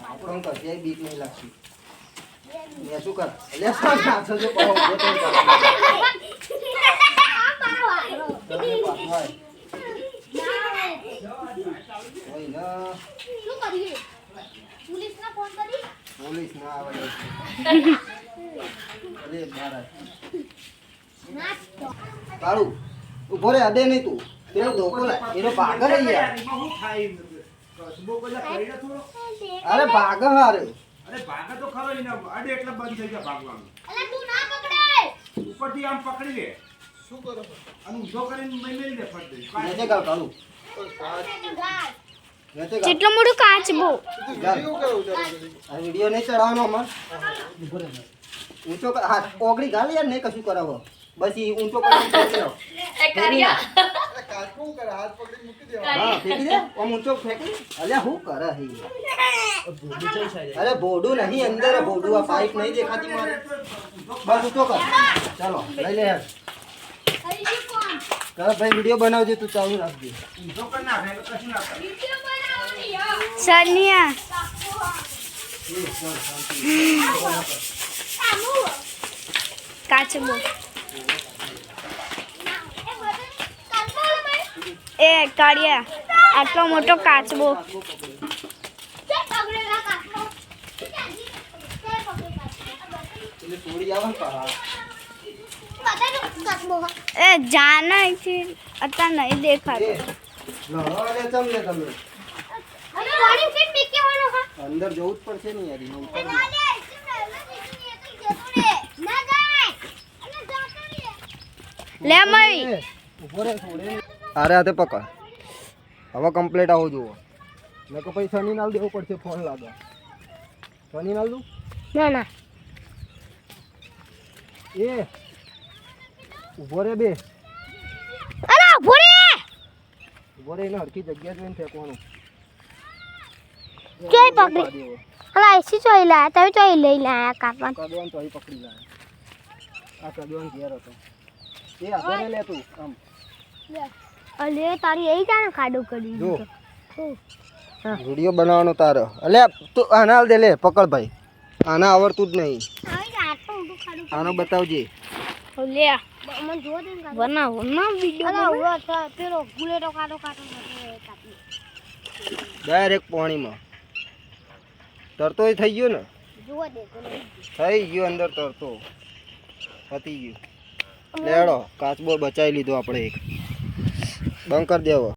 આપણો તો જે બીક નહીં લાગતી મે શું કર લે સાચો જો કહો તો પોલીસ ના આવે અરે મારા કાળુ ઉભો રે અડે નહીં તું તેનો ધોકો લા એનો પાગલ હે યાર હું ખાઈ કસબો પેલા કરી ના થોડો અરે ભાગ હારે અરે ભાગા તો ખરો ને અડે એટલે બંધ થઈ ગયા ભાગવાનું અલા તું ના પકડાય ઉપરથી આમ પકડી લે શું કરો અને ઊંધો કરીને મેલી દે ફટ દે નેતે કાળ કાળુ નેતે કાળ કેટલો મોટો કાચબો આ વિડિયો નહીં ચડાવવાનો અમાર ઊંચો હાથ ઓગળી ગાલ યાર નહીં કશું કરાવો બસ ઈ ઊંચો કરીને ફેંકી દો એ કર્યા હા ફેંકી દે ઓમ ઊંચો ફેંકી અલ્યા હું કરે હે અરે બોડું નહીં અંદર બોડું આ પાઇપ નહીં દેખાતી મારે બસ ઊંચો કર ચાલો લઈ લે યાર હરી કોણ કર ભાઈ વિડિયો બનાવજે તું ચાલુ રાખજે ઊંધો કરી નાખે એટલે કશું ના કરે વિડિયો બનાવવાની યો સનિયા સામુ કાચબો એ બધું કાંતોળ ભાઈ એ કાળિયા આટલો મોટો કાચબો તે પકડેલા કાટલો તે પકડેલા એટલે થોડી આવે ને પા બતાજો કાટલો એ જાના છે અત્યારે નહીં દેખાતો લો અરે ચમ લે તમે અને પાણી ફીટ પી કેવાનો હા અંદર જવું જ પડશે ને યાર એમાં ઉપર ના જાય ના જાય અને જાતો રે લે મળી ઉભો રે છોડે અરે આ તે પકડ હવે કમ્પ્લીટ આવો જુઓ મેં કે પૈસા ની નાલ દેવો પડશે ફોન લાગે શની નાલ દઉં ના ના એ ઉભો રે બે અલા ભૂરી ઉભો રે એને હરખી જગ્યા જોઈને ફેંકવાનું જોઈ પકડી અલા એસી ચોઈ લા તમે ચોઈ લઈ લા કાપવા કદવાન તો અહીં પકડી લાવે આ કદવાન ઘેર હતો એ આગળ રે લે તું આમ અલે તારી એ જાણે ખાડો કરી જો હા. વિડિયો બનાવવાનો તારો અલે તું આના હાલ દે લે પકડ ભાઈ આના આવડતું જ નહીં આવી આટલું મોટું ખાડું આનો બતાવજે લે મને જોવા દે ને બનાવ ના વિડિયો અલા ઉરો પેલો ગુલેટો કાટો કાટો કાપી ડાયરેક્ટ પાણીમાં તરતોય થઈ ગયો ને જોવા દે થઈ ગયો અંદર તરતો પતી ગયું લેડો કાચબો બચાવી લીધો આપણે એક બંધ કરી દેવો